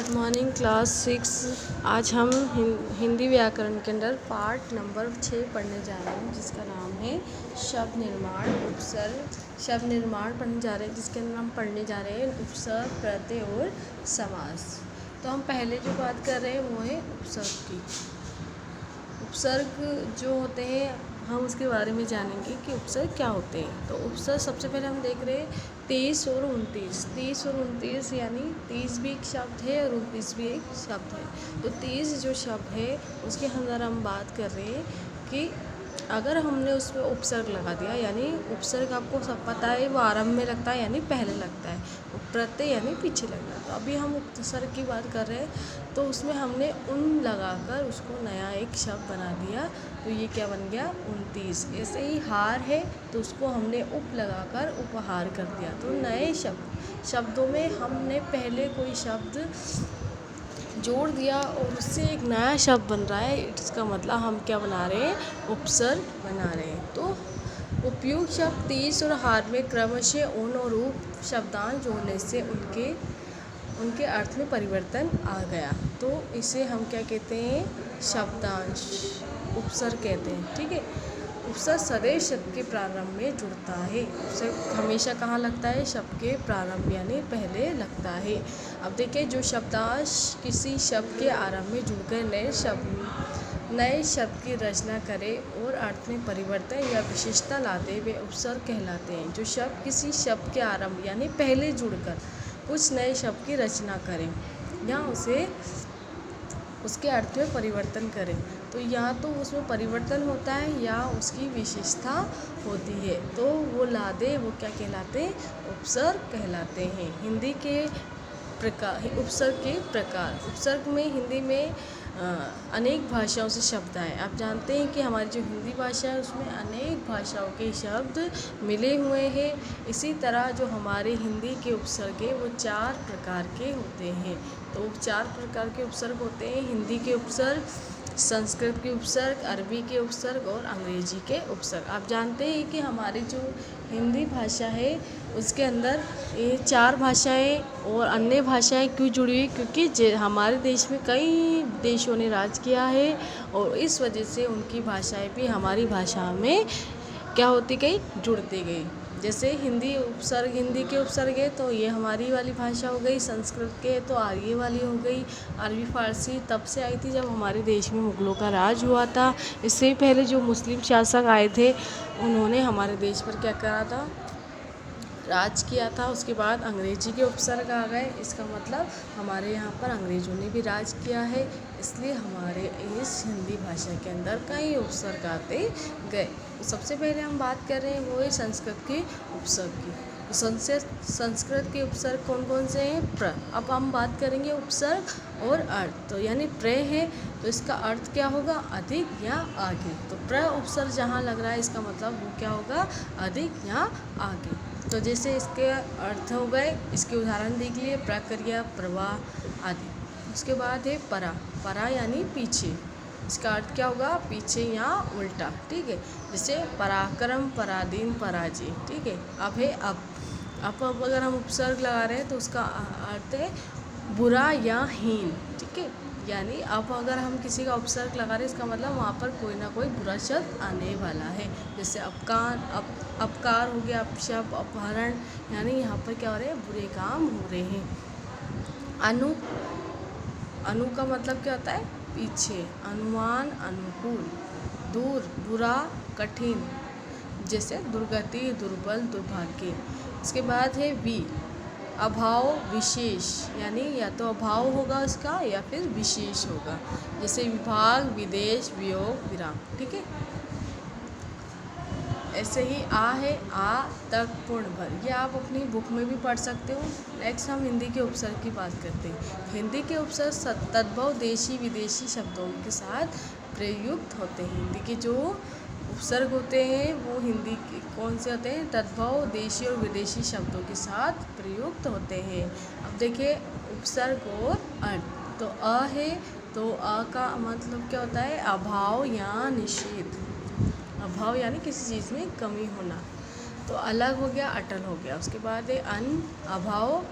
Good morning class 6। आज हम हिंदी व्याकरण के अंदर पार्ट नंबर 6 पढ़ने जा रहे हैं, जिसका नाम है शब्द निर्माण उपसर्ग। शब्द निर्माण पढ़ने जा रहे हैं, जिसके अंदर हम पढ़ने जा रहे हैं उपसर्ग, प्रत्यय और समास। तो हम पहले जो बात कर रहे हैं वो है उपसर्ग की। उपसर्ग जो होते हैं हम उसके बारे में जानेंगे कि उपसर्ग क्या होते हैं। तो उपसर्ग सबसे पहले हम देख रहे हैं 23 और 29। 30 और 29 यानी 30 भी एक शब्द है और 29 भी एक शब्द है। तो 30 जो शब्द है उसके अंदर हम बात कर रहे हैं कि अगर हमने उसमें उपसर्ग लगा दिया, यानी उपसर्ग आपको सब पता है वो आरंभ में लगता है यानी पहले लगता है, प्रत्यय यानी पीछे लगता है। तो अभी हम उपसर्ग की बात कर रहे हैं, तो उसमें हमने उन लगाकर उसको नया एक शब्द बना दिया। तो ये क्या बन गया 29। ऐसे ही हार है तो उसको हमने उप लगाकर उपहार कर दिया। तो नए शब्दों में हमने पहले कोई शब्द जोड़ दिया और उससे एक नया शब्द बन रहा है। इसका मतलब हम क्या बना रहे हैं, उपसर्ग बना रहे हैं। तो उपयुक्त शब्द 30 और हार में क्रमशः उन और उप शब्दांश जोड़ने से उनके अर्थ में परिवर्तन आ गया। तो इसे हम क्या कहते हैं, शब्दांश उपसर्ग कहते हैं। ठीक है। उपसर्ग सदैव शब्द के प्रारंभ में जुड़ता है। उपसर्ग हमेशा कहाँ लगता है, शब्द के प्रारंभ यानी पहले लगता है। अब देखिए, जो शब्दांश किसी शब्द के आरंभ में जुड़कर नए शब्द की रचना करे और अर्थ में परिवर्तन या विशेषता लाते वे उपसर्ग कहलाते हैं। जो शब्द किसी शब्द के आरंभ यानी पहले जुड़कर कुछ नए शब्द की रचना करें या उसके अर्थ में परिवर्तन करें, तो या तो उसमें परिवर्तन होता है या उसकी विशेषता होती है, तो वो लादे वो क्या कहलाते हैं, उपसर्ग कहलाते हैं। हिंदी के प्रकार, उपसर्ग के प्रकार। उपसर्ग में हिंदी में अनेक भाषाओं से शब्द आए। आप जानते हैं कि हमारी जो हिंदी भाषा है उसमें अनेक भाषाओं के शब्द मिले हुए हैं। इसी तरह जो हमारे हिंदी के उपसर्ग है वो 4 प्रकार के होते हैं। तो 4 प्रकार के उपसर्ग होते हैं। हिंदी के उपसर्ग, संस्कृत के उपसर्ग, अरबी के उपसर्ग और अंग्रेजी के उपसर्ग। आप जानते हैं कि हमारी जो हिंदी भाषा है उसके अंदर ये 4 भाषाएं और अन्य भाषाएं क्यों जुड़ी हुई, क्योंकि हमारे देश में कई देशों ने राज किया है और इस वजह से उनकी भाषाएं भी हमारी भाषा में क्या होती गई, जुड़ती गई। जैसे हिंदी के उपसर्ग है तो ये हमारी वाली भाषा हो गई, संस्कृत के तो आर्य वाली हो गई, अरबी फारसी तब से आई थी जब हमारे देश में मुग़लों का राज हुआ था। इससे पहले जो मुस्लिम शासक आए थे उन्होंने हमारे देश पर क्या करा था, राज किया था। उसके बाद अंग्रेजी के उपसर्ग आ गए। इसका मतलब हमारे यहाँ पर अंग्रेज़ों ने भी राज किया है, इसलिए हमारे इस हिंदी भाषा के अंदर कई उपसर्ग आते गए। तो सबसे पहले हम बात कर रहे हैं वो है संस्कृत के उपसर्ग की। तो संस्कृत के उपसर्ग कौन कौन से हैं, प्र। अब हम बात करेंगे उपसर्ग और अर्थ। तो यानी प्र है तो इसका अर्थ क्या होगा, अधिक या आगे। तो प्र उपसर्ग जहाँ लग रहा है इसका मतलब वो क्या होगा, अधिक या आगे। तो जैसे इसके अर्थ हो गए, इसके उदाहरण देख लिए, प्रक्रिया, प्रवाह आदि। उसके बाद है परा। परा यानी पीछे। इसका अर्थ क्या होगा, पीछे या उल्टा। ठीक है। जैसे पराक्रम, पराधीन, पराजय। ठीक है। अब है अब अगर हम उपसर्ग लगा रहे हैं तो उसका अर्थ है बुरा या हीन। ठीक है। यानी अब अगर हम किसी का उपसर्ग लगा रहे हैं इसका मतलब वहाँ पर कोई ना कोई बुरा शब्द आने वाला है। जैसे अपकार हो गया, अपशब्द, अपहरण, यानी यहाँ पर क्या हो रहे हैं, बुरे काम हो रहे हैं। अनु का मतलब क्या होता है, पीछे। अनुमान, अनुकूल, दूर, बुरा, कठिन, जैसे दुर्गति, दुर्बल, दुर्भाग्य। इसके बाद है अभाव, विशेष, यानी या तो अभाव होगा उसका या फिर विशेष होगा। जैसे विभाग, विदेश, वियोग, विराम। ठीक है। ऐसे ही है आ तक पूर्ण भर। ये आप अपनी बुक में भी पढ़ सकते हो। नेक्स्ट हम हिंदी के उपसर्ग की बात करते हैं। हिंदी के उपसर्ग तद्भव देशी विदेशी शब्दों के साथ प्रयुक्त होते हैं। हिंदी के जो उपसर्ग होते हैं वो हिंदी के कौन से होते हैं, तद्भव देशी और विदेशी शब्दों के साथ प्रयुक्त होते हैं। अब देखिए उपसर्ग और अर्थ। तो है तो का मतलब क्या होता है, अभाव या निषेध। अभाव यानी किसी चीज़ में कमी होना। तो अलग हो गया, अटल हो गया। उसके बाद है अभाव,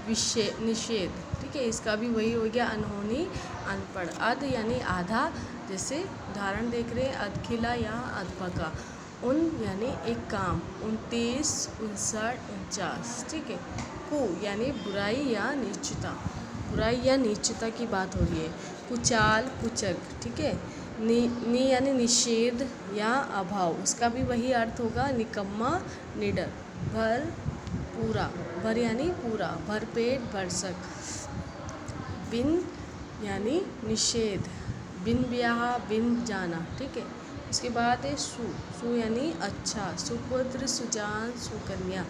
निषेध। ठीक है। ठीक है। इसका भी वही हो गया अनहोनी, अनपढ़। अध यानी आधा, जैसे उदाहरण देख रहे हैं अध खिला या अध पका। उन यानी एक काम, 29, 59, 49, ठीक है। कु यानी बुराई या नीचता, बुराई या नीचता की बात हो रही है। कुचाल, कुचक, ठीक है। नी यानी निषेध या अभाव, उसका भी वही अर्थ होगा निकम्मा, निडर। भर पूरा, भर यानी पूरा, भरपेट, भरसक। बिन यानी निषेध, बिन ब्याह, बिन जाना, ठीक है। उसके बाद है सु यानी अच्छा, सुपुत्र, सुजान, सुकन्या।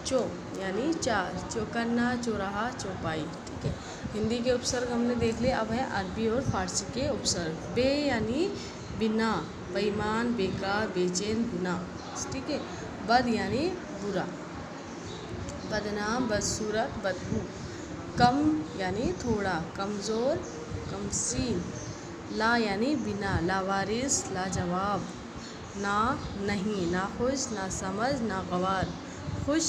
चो यानी चार, चौकन्ना, चौराहा, चौपाई, ठीक है। हिंदी के उपसर्ग हमने देख लिए, अब है अरबी और फारसी के उपसर्ग। बे यानी बिना, बेईमान, बेकार, बेचैन, गुनाह, ठीक है। बद यानी बुरा, बदनाम, बदसूरत, बदबू। कम यानी थोड़ा, कमज़ोर, कमसीन। ला यानी बिना, लावारिस, लाजवाब। ना नहीं, नाखुश, नासमझ, नागवार। खुश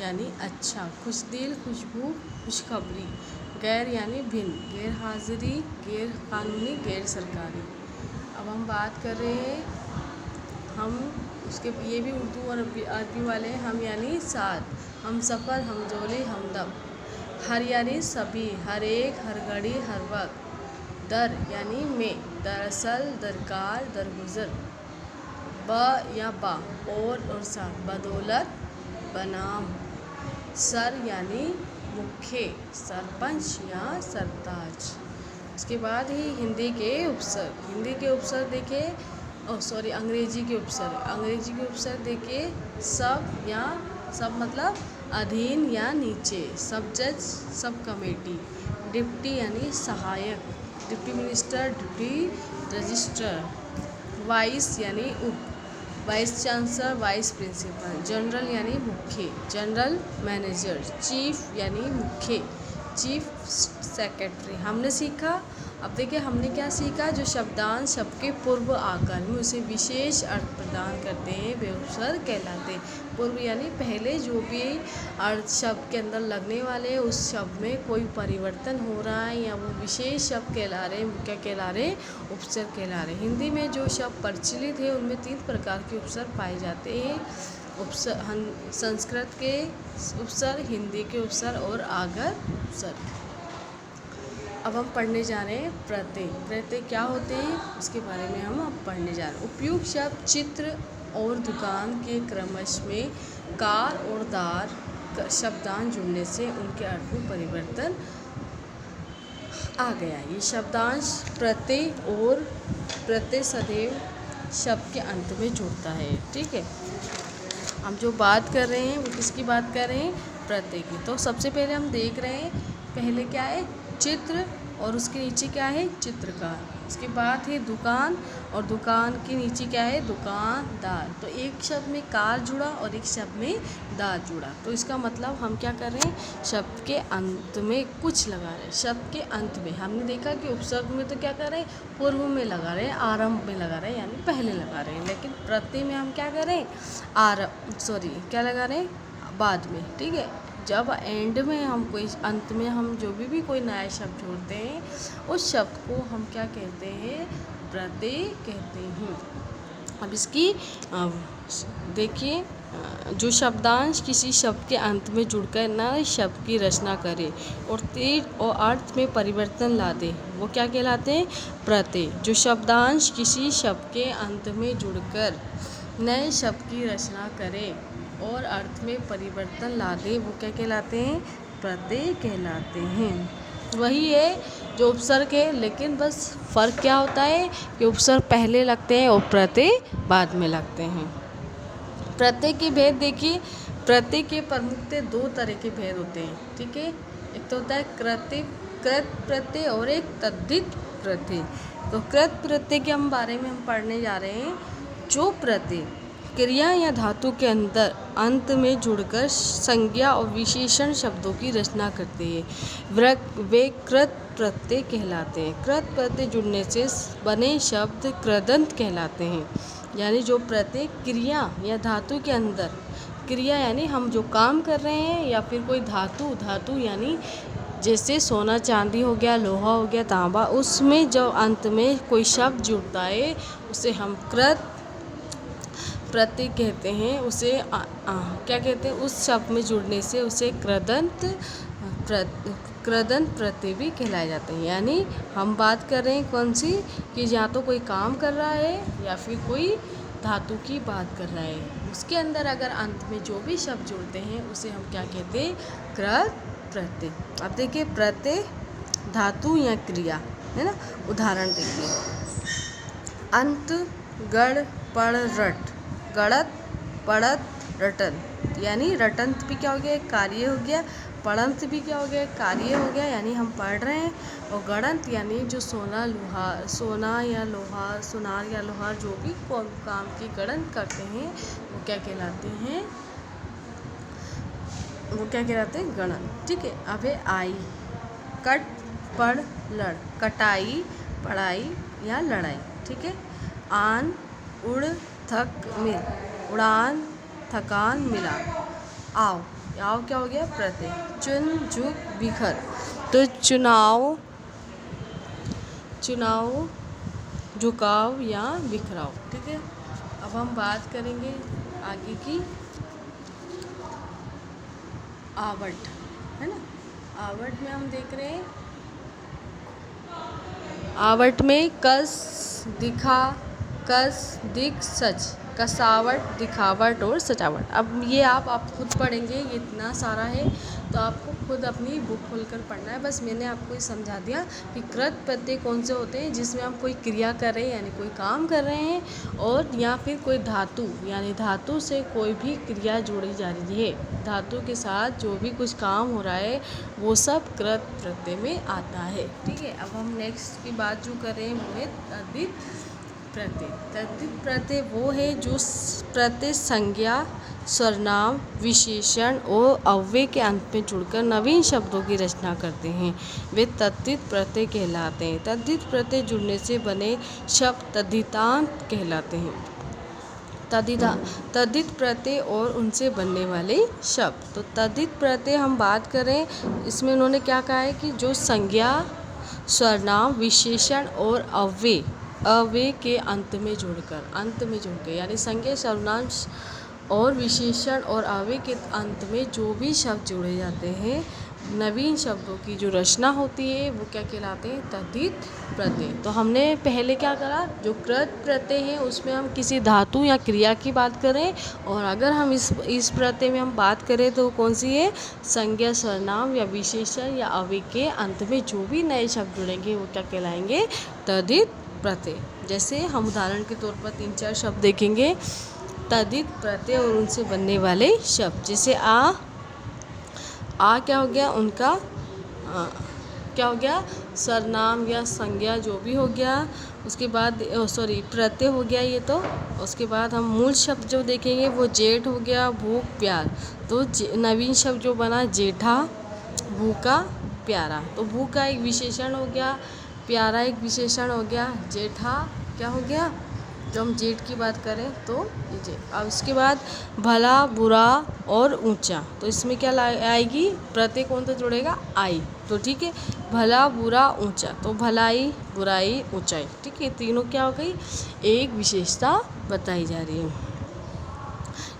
यानी अच्छा, खुशदिल, खुशबू, खुशखबरी। गैर यानी भिन्न, गैर हाजिरी, गैर कानूनी, गैर सरकारी। अब हम बात कर रहे हैं, हम उसके ये भी उर्दू और अरबी वाले हैं। हम यानी साथ, हम सफ़र, हम जोली, हमदम। हर यानी सभी, हर एक, हर घड़ी, हर वक्त। दर यानी में, दरअसल, दरकार, दरगुजर। ब या बा, और साथ, बदौलत, बनाम। सर यानी मुख्य, सरपंच या सरताज। उसके बाद ही हिंदी के उपसर्ग, हिंदी के उपसर्ग देखिए, अंग्रेजी के उपसर्ग, अंग्रेजी के उपसर्ग देखिए। सब या सब मतलब अधीन या नीचे, सब जज, सब कमेटी। डिप्टी यानी सहायक, deputy minister, deputy registrar. Vice यानी उप, vice chancellor, vice principal. General यानी मुख्य, जनरल मैनेजर। चीफ यानी मुख्य, चीफ सेक्रेटरी। हमने सीखा, अब देखिए हमने क्या सीखा, जो शब्दांश शब्द के पूर्व आकर में उसे विशेष अर्थ प्रदान करते हैं वे उपसर्ग कहलाते हैं। पूर्व यानी पहले जो भी अर्थ शब्द के अंदर लगने वाले हैं, उस शब्द में कोई परिवर्तन हो रहा है या वो विशेष शब्द कहला रहे हैं, क्या कहला रहे हैं, उपसर्ग कहला रहे हैं। हिंदी में जो शब्द प्रचलित है उनमें 3 प्रकार के उपसर्ग पाए जाते हैं। संस्कृत के उपसर्ग, हिंदी के उपसर्ग और आगर उपसर्ग। अब हम पढ़ने जा रहे हैं प्रत्यय। प्रत्यय क्या होते हैं उसके बारे में हम अब पढ़ने जा रहे हैं। उपयुक्त शब्द चित्र और दुकान के क्रमश में कार और दार शब्दांश जुड़ने से उनके अर्थ में परिवर्तन आ गया। ये शब्दांश प्रत्यय और प्रत्यय सदैव शब्द के अंत में जुड़ता है, ठीक है। हम जो बात कर रहे हैं वो किसकी बात कर रहे हैं, प्रत्यय की। तो सबसे पहले हम देख रहे हैं, पहले क्या है चित्र और उसके नीचे क्या है चित्रकार। उसके बाद है दुकान और दुकान के नीचे क्या है दुकानदार। तो एक शब्द में कार जुड़ा और एक शब्द में दार जुड़ा। तो इसका मतलब हम क्या कर रहे हैं, शब्द के अंत में कुछ लगा रहे हैं। शब्द के अंत में हमने देखा कि उपसर्ग में तो क्या कर रहे हैं, पूर्व में लगा रहे हैं, आरंभ में लगा रहे हैं, यानी पहले लगा रहे हैं। लेकिन प्रत्यय में हम क्या कर रहे हैं, क्या लगा रहे हैं बाद में, ठीक है। जब एंड में हम कोई अंत में हम जो भी कोई नया शब्द जोड़ते हैं, उस शब्द को हम क्या कहते हैं, प्रत्यय कहते हैं। अब इसकी देखिए, जो शब्दांश किसी शब्द के अंत में जुड़कर नए शब्द की रचना करे और तेज और अर्थ में परिवर्तन ला दे, वो क्या कहलाते हैं, प्रत्यय। जो शब्दांश किसी शब्द के अंत में जुड़कर नए शब्द की रचना करे और अर्थ में परिवर्तन ला दे, वो क्या कहलाते हैं, प्रत्यय कहलाते हैं। वही है जो उपसर्ग है, लेकिन बस फ़र्क क्या होता है कि उपसर्ग पहले लगते हैं और प्रत्यय बाद में लगते हैं। प्रत्यय के भेद देखिए, प्रत्यय के प्रमुखतः 2 तरह के भेद होते हैं, ठीक है। एक तो होता है कृत प्रत्यय और एक तद्धित प्रत्यय। तो कृत प्रत्यय के बारे में हम पढ़ने जा रहे हैं। जो प्रत्यय क्रिया या धातु के अंदर अंत में जुड़कर संज्ञा और विशेषण शब्दों की रचना करते हैं, वे कृत प्रत्यय कहलाते हैं। कृत प्रत्यय जुड़ने से बने शब्द कृदंत कहलाते हैं। यानी जो प्रत्यय क्रिया या धातु के अंदर, क्रिया यानी हम जो काम कर रहे हैं, या फिर कोई धातु यानी जैसे सोना चांदी हो गया, लोहा हो गया, तांबा, उसमें जब अंत में कोई शब्द जुड़ता है उसे हम कृत प्रत्यय कहते हैं। उसे क्या कहते हैं, उस शब्द में जुड़ने से उसे कृदंत प्रत्यय भी कहलाए जाते हैं। यानी हम बात कर रहे हैं कौन सी, कि या तो कोई काम कर रहा है या फिर कोई धातु की बात कर रहा है, उसके अंदर अगर अंत में जो भी शब्द जुड़ते हैं उसे हम क्या कहते हैं, कृत प्रत्यय। अब देखिए प्रत्यय धातु या क्रिया है ना। उदाहरण देखिए, अंत, गढ़, पढ़, रट, गढ़त, पढ़त, रटन। यानी रटंत भी क्या हो गया, कार्य हो गया। पढ़ंत भी क्या हो गया, कार्य हो गया, यानी हम पढ़ रहे हैं। और गढ़ंत यानी जो सोना या लोहा, सोनार या लोहार जो भी काम की गढ़ंत करते हैं वो क्या कहलाते हैं, गणन। ठीक है। अब है आई, कट, पढ़, लड़, कटाई, पढ़ाई या लड़ाई। ठीक है। आन, उड़, थक, मिल, उड़ान, थकान, मिलान। आओ, आओ क्या हो गया, प्रत्यय। चुन, झुक, बिखर, तो चुनाव, झुकाव या बिखराव। ठीक है। अब हम बात करेंगे आगे की, आवट है ना। आवट में हम देख रहे हैं, आवट में कस, दिखा, दिख, सच, कसावट, दिखावट और सजावट। अब ये आप खुद पढ़ेंगे, ये इतना सारा है तो आपको खुद अपनी बुक खोलकर पढ़ना है। बस मैंने आपको ये समझा दिया कि कृत प्रत्यय कौन से होते हैं, जिसमें हम कोई क्रिया कर रहे हैं यानी कोई काम कर रहे हैं, और या फिर कोई धातु यानी धातु से कोई भी क्रिया जोड़ी जा रही है, धातु के साथ जो भी कुछ काम हो रहा है वो सब कृत प्रत्यय में आता है। ठीक है। अब हम नेक्स्ट की बात जो कर रहे हैं वो है तद्धित प्रत्यय। तद्धित प्रत्यय वो है जो प्रत्यय संज्ञा, सर्वनाम, विशेषण और अव्यय के अंत में जुड़कर नवीन शब्दों की रचना करते हैं, वे तद्धित प्रत्यय कहलाते हैं। तद्धित प्रत्यय जुड़ने से बने शब्द तद्धितांत कहलाते हैं। तद्धित प्रत्यय और उनसे बनने वाले शब्द। तो तद्धित प्रत्यय हम बात करें, इसमें उन्होंने क्या कहा है कि जो संज्ञा, सर्वनाम, विशेषण और अव्यय के अंत में जुड़कर यानी संज्ञा, सर्वनाम और विशेषण और अव्यय के अंत में जो भी शब्द जोड़े जाते हैं, नवीन शब्दों की जो रचना होती है वो क्या कहलाते हैं, तद्धित प्रत्यय। तो हमने पहले क्या करा, जो कृत प्रत्यय है उसमें हम किसी धातु या क्रिया की बात करें, और अगर हम इस प्रत्यय में हम बात करें तो कौन सी है, संज्ञा, सर्वनाम या विशेषण या अव्यय के अंत में जो भी नए शब्द जुड़ेंगे वो क्या कहलाएंगे, तद्धित प्रत्यय। जैसे हम उदाहरण के तौर पर 3-4 शब्द देखेंगे, तद्धित प्रत्यय और उनसे बनने वाले शब्द। जैसे आ क्या हो गया, उनका क्या हो गया, सर्वनाम या संज्ञा जो भी हो गया। उसके बाद प्रत्यय हो गया ये। तो उसके बाद हम मूल शब्द जो देखेंगे वो जेठ हो गया, भूख, प्यार। तो नवीन शब्द जो बना, जेठा, भूखा, प्यारा। तो भूखा एक विशेषण हो गया, प्यारा एक विशेषण हो गया, जेठा क्या हो गया, जो हम जेठ की बात करें तो ये जेठ। अब उसके बाद भला, बुरा और ऊंचा। तो इसमें क्या आएगी, प्रत्यय कौन सा जुड़ेगा, आई। तो ठीक है, भला, बुरा, ऊंचा। तो भलाई, बुराई, ऊंचाई। ठीक है, तीनों क्या हो गई, एक विशेषता बताई जा रही है।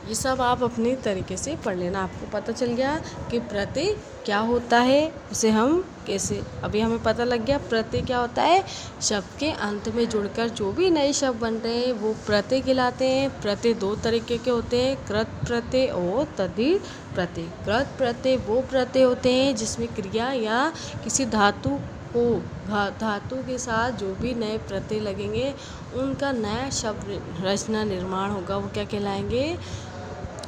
ये सब आप अपने तरीके से पढ़ लेना। आपको पता चल गया कि प्रत्यय क्या होता है, उसे हम कैसे, अभी हमें पता लग गया प्रत्यय क्या होता है, शब्द के अंत में जुड़कर जो भी नए शब्द बन रहे हैं वो प्रत्यय कहलाते हैं। प्रत्यय 2 तरीके के होते हैं, कृत प्रत्यय और तद्धित प्रत्यय। कृत प्रत्यय वो प्रत्यय होते हैं जिसमें क्रिया या किसी धातु के साथ जो भी नए प्रत्यय लगेंगे उनका नया शब्द रचना निर्माण होगा, वो क्या कहलाएंगे,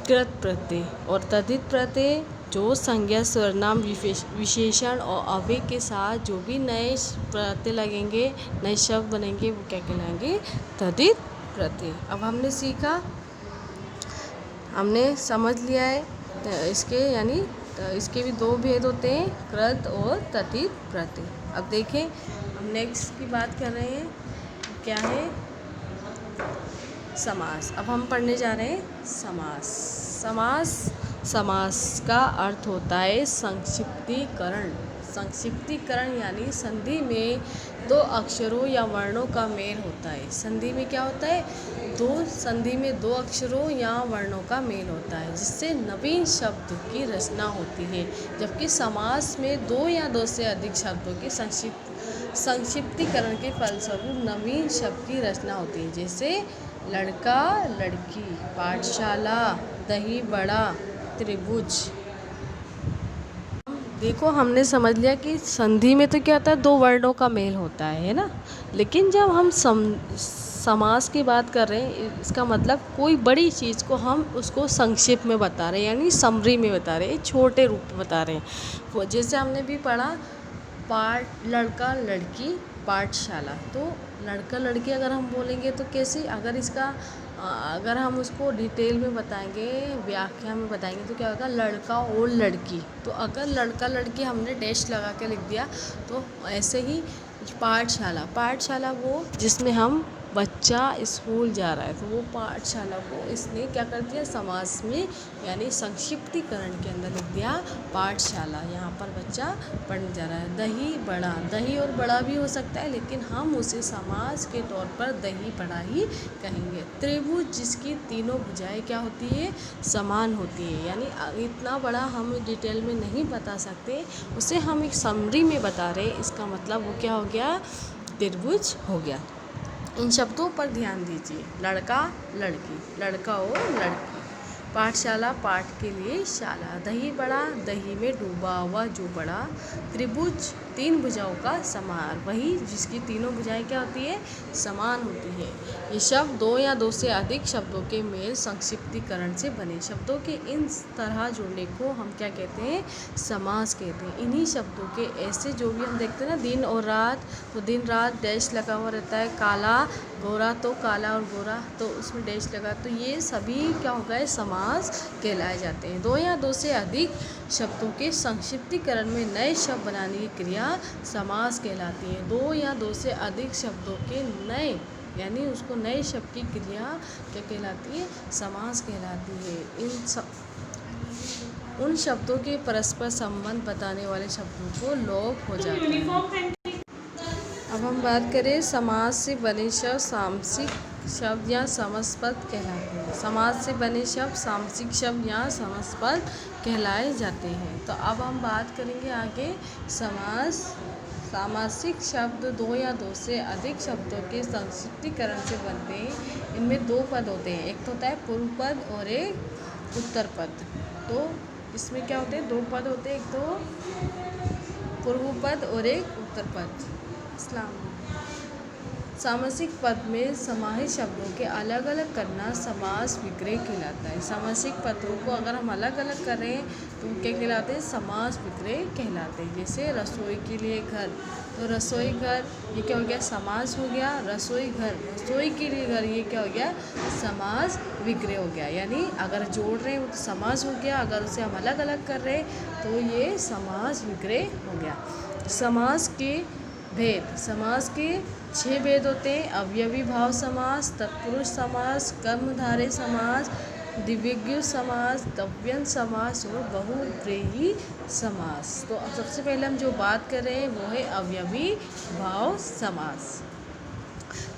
कृत प्रत्यय। और तद्धित प्रत्यय जो संज्ञा, सर्वनाम, विशेषण और अव्यय के साथ जो भी नए प्रत्यय लगेंगे, नए शब्द बनेंगे, वो क्या कहलाएंगे, तद्धित प्रत्यय। अब हमने सीखा, हमने समझ लिया है इसके, यानी इसके भी 2 भेद होते हैं, कृत और तद्धित प्रत्यय। अब देखें, हम नेक्स्ट की बात कर रहे हैं, क्या है, समास। अब हम पढ़ने जा रहे हैं समास का अर्थ होता है संक्षिप्तीकरण। संक्षिप्तीकरण यानी संधि में दो अक्षरों या वर्णों का मेल होता है। संधि में क्या होता है? संधि में दो अक्षरों या वर्णों का मेल होता है, जिससे नवीन शब्द की रचना होती है। जबकि समास में दो या दो से अधिक शब्दों के संक्षिप्तीकरण के फलस्वरूप नवीन शब्द की रचना होती है। जैसे लड़का, लड़की, पाठशाला, दही बड़ा, त्रिभुज। देखो, हमने समझ लिया कि संधि में तो क्या होता है, दो वर्णों का मेल होता है ना। लेकिन जब हम समास की बात कर रहे हैं, इसका मतलब कोई बड़ी चीज़ को हम उसको संक्षेप में बता रहे हैं, यानी समरी में बता रहे हैं, छोटे रूप में बता रहे हैं। वो जैसे हमने भी पढ़ा लड़का, लड़की, पाठशाला। तो लड़का, लड़की अगर हम बोलेंगे तो कैसे? अगर हम उसको डिटेल में बताएंगे, व्याख्या में बताएंगे, तो क्या होगा? लड़का और लड़की। तो अगर लड़का, लड़की हमने डैश लगा के लिख दिया, तो ऐसे ही पाठशाला वो जिसमें हम बच्चा स्कूल जा रहा है, तो वो पाठशाला को इसने क्या कर दिया? समास में यानी संक्षिप्तीकरण के अंदर लिख दिया पाठशाला। यहाँ पर बच्चा पढ़ने जा रहा है। दही बड़ा, दही और बड़ा भी हो सकता है, लेकिन हम उसे समास के तौर पर दही बड़ा ही कहेंगे। त्रिभुज जिसकी तीनों भुजाएं क्या होती है? समान होती है। यानी इतना बड़ा हम डिटेल में नहीं बता सकते, उसे हम एक समरी में बता रहे, इसका मतलब वो क्या हो गया? त्रिभुज हो गया। इन शब्दों पर ध्यान दीजिए। लड़का, लड़की, लड़का और लड़की। पाठशाला, पाठ के लिए शाला। दही बड़ा, दही में डूबा हुआ जो बड़ा। त्रिभुज, तीन भुजाओं का समाहार, वही जिसकी तीनों भुजाएं क्या होती है? समान होती है। ये शब्द दो या दो से अधिक शब्दों के मेल संक्षिप्तीकरण से बने। शब्दों के इन तरह जुड़ने को हम क्या कहते हैं? समास कहते हैं। इन्हीं शब्दों के ऐसे जो भी हम देखते हैं ना, दिन और रात, तो दिन रात डैश लगा हुआ रहता है। काला, गोरा, तो काला और गोरा, तो उसमें डैश लगा, तो ये सभी क्या हो गए? समास कहलाए जाते हैं। दो या दो से अधिक शब्दों के संक्षिप्तीकरण में नए शब्द बनाने की क्रिया समास कहलाती है। दो या दो से अधिक शब्दों के नए यानी उसको नए शब्द की क्रिया क्या कहलाती है? समास कहलाती है। उन शब्दों के परस्पर संबंध बताने वाले शब्दों को लोप हो जाते हैं। अब हम बात करें समास से बने शब्द सामसिक शब्द या समासपद कहलाते हैं। समास से बने शब्द सामसिक शब्द या समासपद कहलाए जाते हैं। तो अब हम बात करेंगे आगे सामासिक शब्द दो या दो से अधिक शब्दों के संक्षिप्तीकरण से बनते हैं। इनमें दो पद होते हैं, एक तो होता है पूर्व पद और एक उत्तर पद। तो इसमें क्या होते हैं? दो पद होते हैं, एक तो पूर्व पद और एक उत्तर पद। सामासिक पद में समाहित शब्दों के अलग अलग करना समास विग्रह कहलाता है। सामासिक पदों को अगर हम अलग अलग करें तो क्या कहलाते हैं? समास विग्रह कहलाते हैं। जैसे रसोई के लिए घर, तो रसोई घर ये क्या हो गया? समास हो गया। रसोई घर, रसोई के लिए घर, ये क्या हो गया? समास विग्रह हो गया। यानी अगर जोड़ रहे हैं वो तो समास हो गया, अगर उसे हम अलग अलग कर रहे हैं तो ये समास विग्रह हो गया। समास के भेद, समास के 6 भेद होते हैं। अवयवी भाव समास, तत्पुरुष समास, कर्मधारय समास, द्विविग्र समास, द्वन्द्व समास और बहुव्रीहि समास। तो अब सबसे पहले हम जो बात कर रहे हैं वो है अवयवी भाव समास।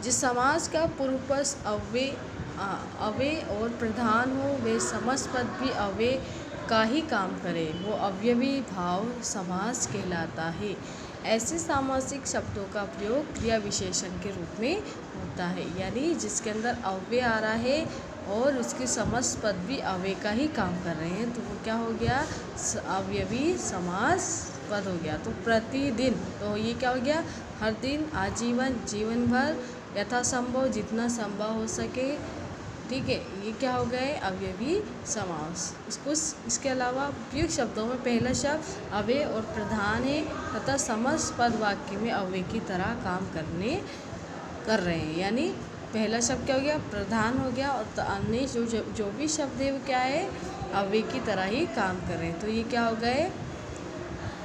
जिस समास का पूर्व पक्ष अव्यय और प्रधान हो, वे समस्त पद भी अव्यय का ही काम करे, वो अवयवी भाव समास कहलाता है। ऐसे सामासिक शब्दों का प्रयोग क्रिया विशेषण के रूप में होता है, यानी जिसके अंदर अव्यय आ रहा है और उसके समस्त पद भी अव्यय का ही काम कर रहे हैं, तो वो क्या हो गया? अवयवी समास पद हो गया। तो प्रतिदिन, तो ये क्या हो गया? हर दिन, आजीवन, जीवन भर, यथासंभव, जितना संभव हो सके। ठीक है, ये क्या हो गए? अवयवी समास। इसके अलावा उपयुक्त शब्दों में पहला शब्द अव्यय और प्रधान है तथा समस्त पद वाक्य में अव्यय की तरह काम कर रहे हैं। यानी पहला शब्द क्या हो गया? प्रधान हो गया, और अन्य जो भी शब्द है वो क्या है? अव्यय की तरह ही काम कर रहे हैं। तो ये क्या हो गए?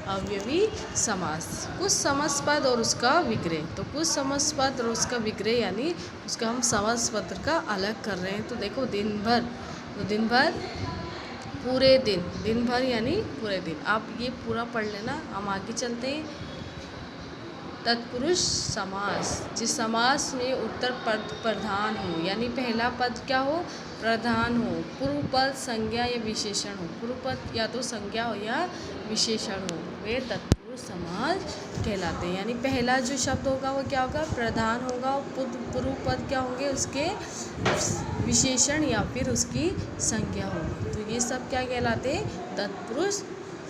अवयवी समास। कुछ समस्त पद और उसका विग्रह, तो कुछ समस्त पद और उसका विग्रह यानी उसका हम समस्त पद का अलग कर रहे हैं। तो देखो दिन भर, तो दिन भर पूरे दिन, दिन भर यानी पूरे दिन। आप ये पूरा पढ़ लेना। हम आगे चलते हैं। तत्पुरुष समास, जिस समास में उत्तर पद प्रधान हो, यानी पहला पद क्या हो, प्रधान हो, पूर्व पद संज्ञा या विशेषण हो। पूर्व पद या तो संज्ञा हो या विशेषण हो, वे तत्पुरुष समास कहलाते हैं। यानी पहला जो शब्द होगा वो क्या होगा, प्रधान होगा, और पूर्व पद क्या होंगे, उसके विशेषण या फिर उसकी संज्ञा होगी। तो ये सब क्या कहलाते हैं, तत्पुरुष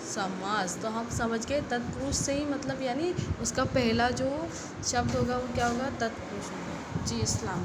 समास। तो हम समझ गए तत्पुरुष से ही मतलब यानी उसका पहला जो शब्द होगा वो क्या होगा, तत्पुरुष होगा। जी, इस्लाम।